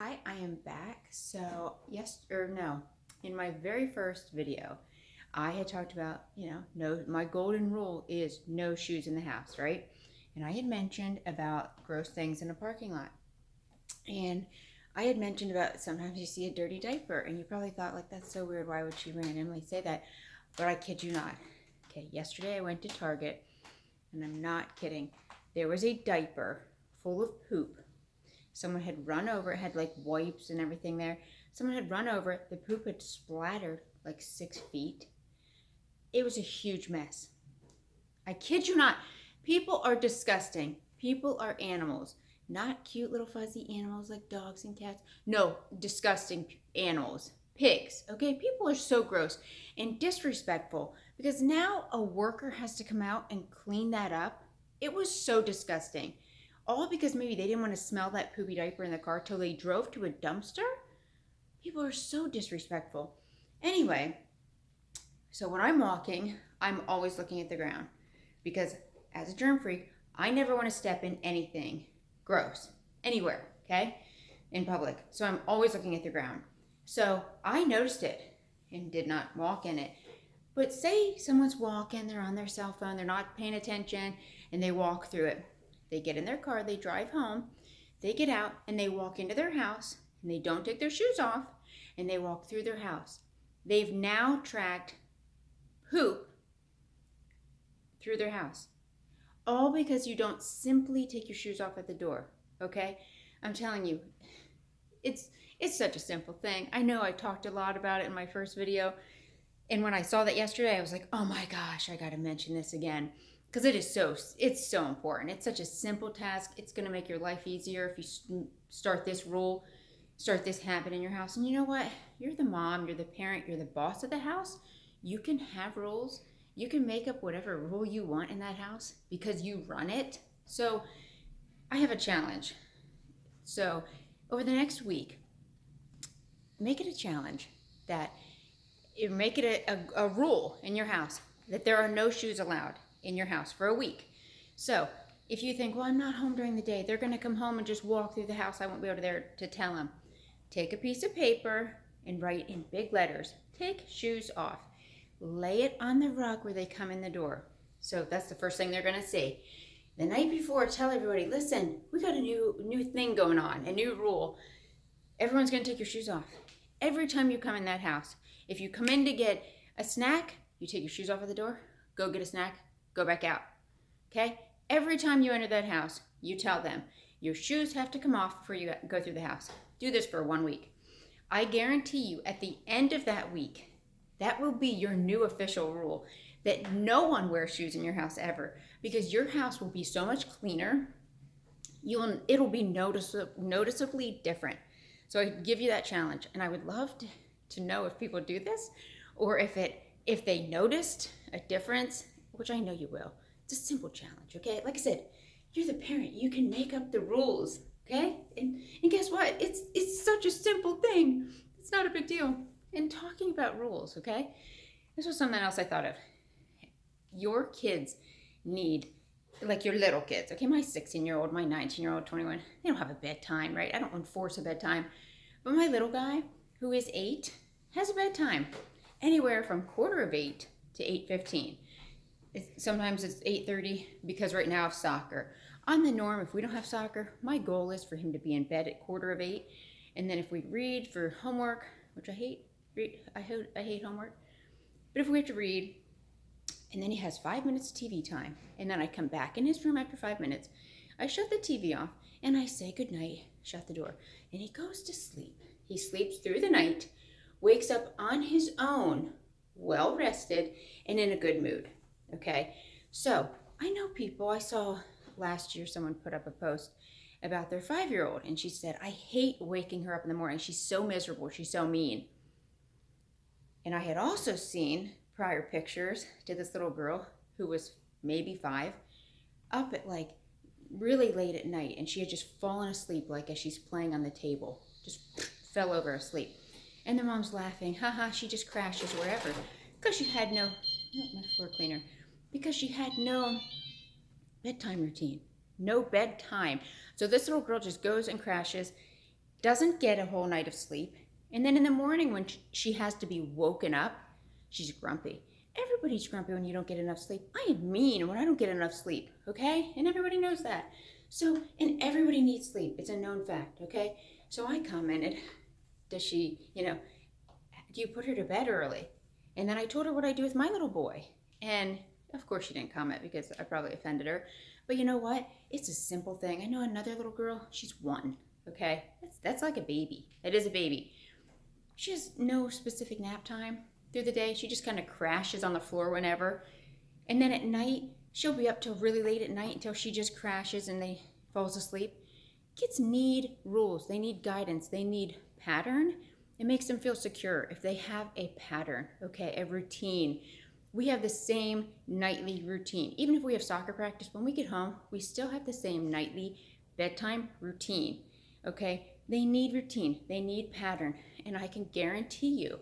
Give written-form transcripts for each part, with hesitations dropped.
Hi, I am back. So, yes or no, in my very first video, I had talked about, no, my golden rule is no shoes in the house, right? And I had mentioned about gross things in a parking lot. And I had mentioned about sometimes you see a dirty diaper, and you probably thought, like, that's so weird. Why would she randomly say that? But I kid you not. Okay, yesterday I went to Target, and I'm not kidding. There was a diaper full of poop. Someone had run over it, had like wipes and everything there. Someone had run over it. The poop had splattered like 6 feet. It was a huge mess. I kid you not. People are disgusting. People are animals. Not cute little fuzzy animals like dogs and cats. No, disgusting animals. Pigs. Okay, people are so gross and disrespectful because now a worker has to come out and clean that up. It was so disgusting. All because maybe they didn't want to smell that poopy diaper in the car till they drove to a dumpster. People are so disrespectful. Anyway, so when I'm walking, I'm always looking at the ground because as a germ freak, I never want to step in anything gross anywhere, okay, in public. So I'm always looking at the ground. So I noticed it and did not walk in it. But say someone's walking, they're on their cell phone, they're not paying attention, and they walk through it. They get in their car, they drive home, they get out, and they walk into their house, and they don't take their shoes off, and they walk through their house. They've now tracked poop through their house. All because you don't simply take your shoes off at the door, okay? I'm telling you, it's such a simple thing. I know I talked a lot about it in my first video, and when I saw that yesterday, I was like, oh my gosh, I got to mention this again because it's so important. It's such a simple task. It's going to make your life easier if you start this rule, start this habit in your house. And you know what? You're the mom, you're the parent, you're the boss of the house. You can have rules. You can make up whatever rule you want in that house because you run it. So I have a challenge. So over the next week, make it a challenge that you make it a rule in your house that there are no shoes allowed in your house for a week. So if you think, well, I'm not home during the day, they're going to come home and just walk through the house, I won't be able to tell them. Take a piece of paper and write in big letters, take shoes off. Lay it on the rug where they come in the door. So that's the first thing they're going to see. The night before, tell everybody, listen, we got a new thing going on, a new rule. Everyone's going to take your shoes off. Every time you come in that house, if you come in to get a snack, you take your shoes off at the door, go get a snack, go back out. Okay? Every time you enter that house, you tell them, your shoes have to come off before you go through the house. Do this for 1 week. I guarantee you, at the end of that week, that will be your new official rule that no one wears shoes in your house ever because your house will be so much cleaner. It'll be noticeably different. So I give you that challenge, and I would love to know if people do this or if they noticed a difference, which I know you will. It's a simple challenge, okay? Like I said, you're the parent. You can make up the rules, okay? And guess what? It's such a simple thing. It's not a big deal. And talking about rules, okay? This was something else I thought of. Your kids need, like your little kids, okay? My 16-year-old, my 19-year-old, 21, they don't have a bedtime, right? I don't enforce a bedtime. But my little guy, who is 8, has a bedtime. Anywhere from 7:45 to 8:15. Sometimes it's 8:30 because right now I have soccer. On the norm, if we don't have soccer, my goal is for him to be in bed at 7:45. And then if we read for homework, which I hate, I hate homework. But if we have to read, and then he has 5 minutes of TV time, and then I come back in his room after 5 minutes, I shut the TV off, and I say goodnight, shut the door, and he goes to sleep. He sleeps through the night, wakes up on his own, well rested, and in a good mood, okay? So I know people, I saw last year someone put up a post about their 5-year-old, and she said, I hate waking her up in the morning. She's so miserable. She's so mean. And I had also seen prior pictures to this little girl who was maybe 5, up at like really late at night, and she had just fallen asleep like as she's playing on the table. Just fell over asleep. And the mom's laughing, haha, she just crashes wherever. Because she had my floor cleaner. Because she had no bedtime routine. No bedtime. So this little girl just goes and crashes doesn't get a whole night of sleep, and then in the morning when she has to be woken up, she's grumpy. Everybody's grumpy when you don't get enough sleep. I am mean when I don't get enough sleep, okay? And everybody knows that. So, and everybody needs sleep. It's a known fact, okay? So I commented, does she, do you put her to bed early? And then I told her what I do with my little boy. And of course she didn't comment because I probably offended her. But you know what? It's a simple thing. I know another little girl, she's 1, okay? That's like a baby. It is a baby. She has no specific nap time through the day. She just kind of crashes on the floor whenever. And then at night, she'll be up till really late at night until she just crashes and they falls asleep. Kids need rules. They need guidance. They need pattern. It makes them feel secure if they have a pattern, okay, a routine. We have the same nightly routine. Even if we have soccer practice, when we get home, we still have the same nightly bedtime routine, okay? They need routine. They need pattern. And I can guarantee you,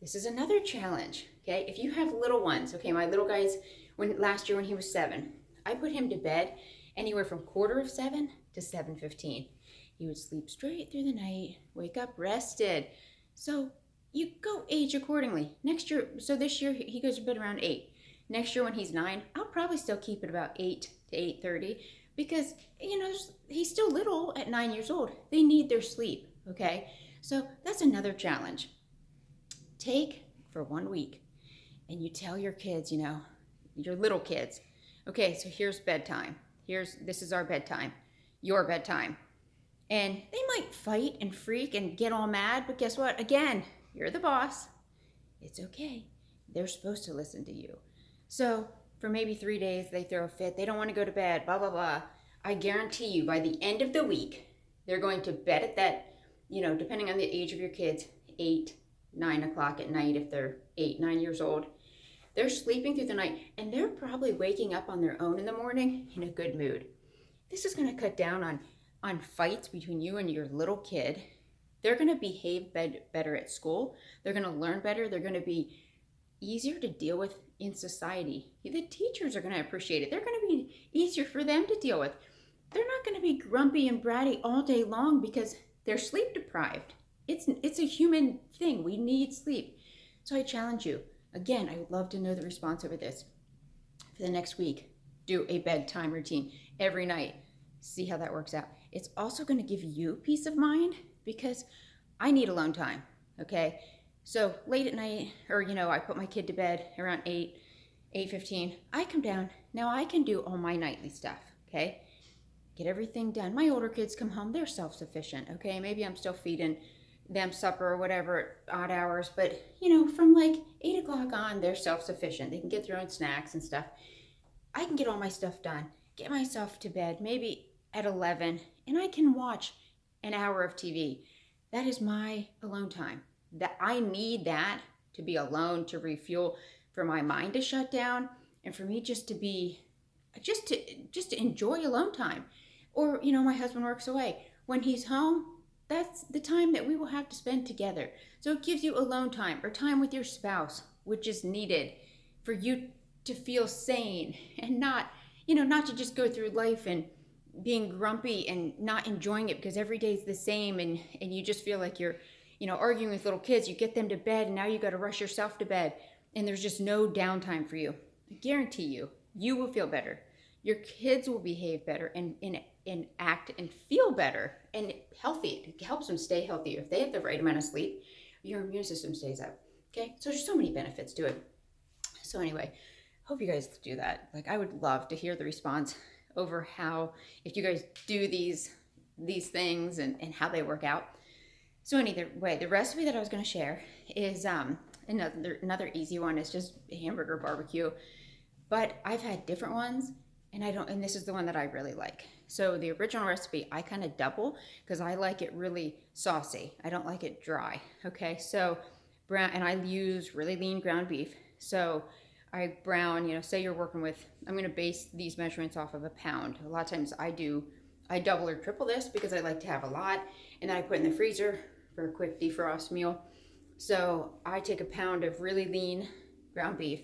this is another challenge, okay? If you have little ones, okay, my little guy's, last year when he was 7, I put him to bed anywhere from 7:15 to 7:15. He would sleep straight through the night, wake up rested. So you go age accordingly. Next year, so this year he goes to bed around 8. Next year when he's 9, I'll probably still keep it about 8 to 8:30 because, he's still little at 9 years old. They need their sleep, okay? So that's another challenge. Take for 1 week and you tell your kids, your little kids, okay, so here's bedtime. This is our bedtime, your bedtime. And they might fight and freak and get all mad, but guess what? Again, you're the boss. It's okay. They're supposed to listen to you. So for maybe 3 days, they throw a fit. They don't want to go to bed, blah, blah, blah. I guarantee you by the end of the week, they're going to bed at that, depending on the age of your kids, 8, 9 o'clock at night if they're 8, 9 years old. They're sleeping through the night and they're probably waking up on their own in the morning in a good mood. This is going to cut down on fights between you and your little kid. They're going to behave better at school. They're going to learn better. They're going to be easier to deal with in society. The teachers are going to appreciate it. They're going to be easier for them to deal with. They're not going to be grumpy and bratty all day long because they're sleep deprived. It's a human thing. We need sleep. So I challenge you. Again, I would love to know the response over this. For the next week, do a bedtime routine every night. See how that works out. It's also going to give you peace of mind because I need alone time, okay? So late at night, or, I put my kid to bed around 8, 8:15. I come down. Now I can do all my nightly stuff, okay? Get everything done. My older kids come home. They're self-sufficient, okay? Maybe I'm still feeding them supper or whatever at odd hours, but, from like 8 o'clock on, they're self-sufficient. They can get their own snacks and stuff. I can get all my stuff done, get myself to bed, maybe at 11, and I can watch an hour of TV. That is my alone time. That I need that to be alone, to refuel, for my mind to shut down, and for me just to enjoy alone time. Or, my husband works away. When he's home, that's the time that we will have to spend together. So it gives you alone time or time with your spouse, which is needed for you to feel sane and not to just go through life and being grumpy and not enjoying it because every day is the same and you just feel like you're, arguing with little kids. You get them to bed and now you got to rush yourself to bed and there's just no downtime for you. I guarantee you will feel better. Your kids will behave better and act and feel better and healthy. It helps them stay healthy. If they have the right amount of sleep, your immune system stays up. Okay, so there's so many benefits to it. So anyway, hope you guys do that. Like, I would love to hear the response over how, if you guys do these things and how they work out. So anyway, the recipe that I was going to share is another easy one. Is just hamburger barbecue, but I've had different ones, and this is the one that I really like. So the original recipe, I kind of double because I like it really saucy. I don't like it dry. Okay, so and I use really lean ground beef. So I brown, say you're working with, I'm going to base these measurements off of a pound. A lot of times I double or triple this because I like to have a lot, and then I put it in the freezer for a quick defrost meal. So I take a pound of really lean ground beef,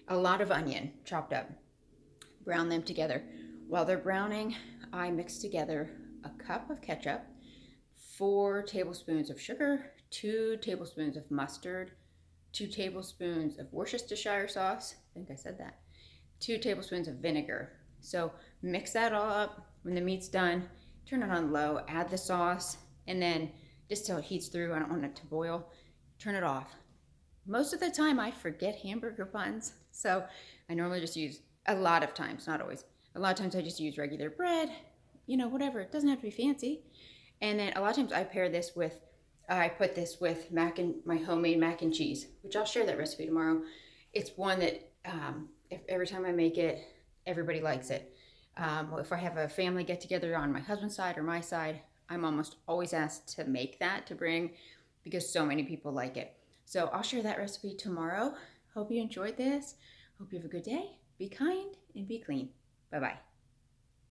a lot of onion chopped up, brown them together. While they're browning, I mix together a cup of ketchup, 4 tablespoons of sugar, 2 tablespoons of mustard, 2 tablespoons of Worcestershire sauce. I think I said that. 2 tablespoons of vinegar. So mix that all up. When the meat's done, turn it on low, add the sauce, and then just till it heats through. I don't want it to boil. Turn it off. Most of the time I forget hamburger buns, so I normally just use, a lot of times, not always, a lot of times I just use regular bread, you know, whatever. It doesn't have to be fancy. And then a lot of times I pair this with, I put this with my homemade mac and cheese, which I'll share that recipe tomorrow. It's one that if every time I make it, everybody likes it. If I have a family get together on my husband's side or my side, I'm almost always asked to make that to bring because so many people like it. So I'll share that recipe tomorrow. Hope you enjoyed this. Hope you have a good day. Be kind and be clean. Bye-bye.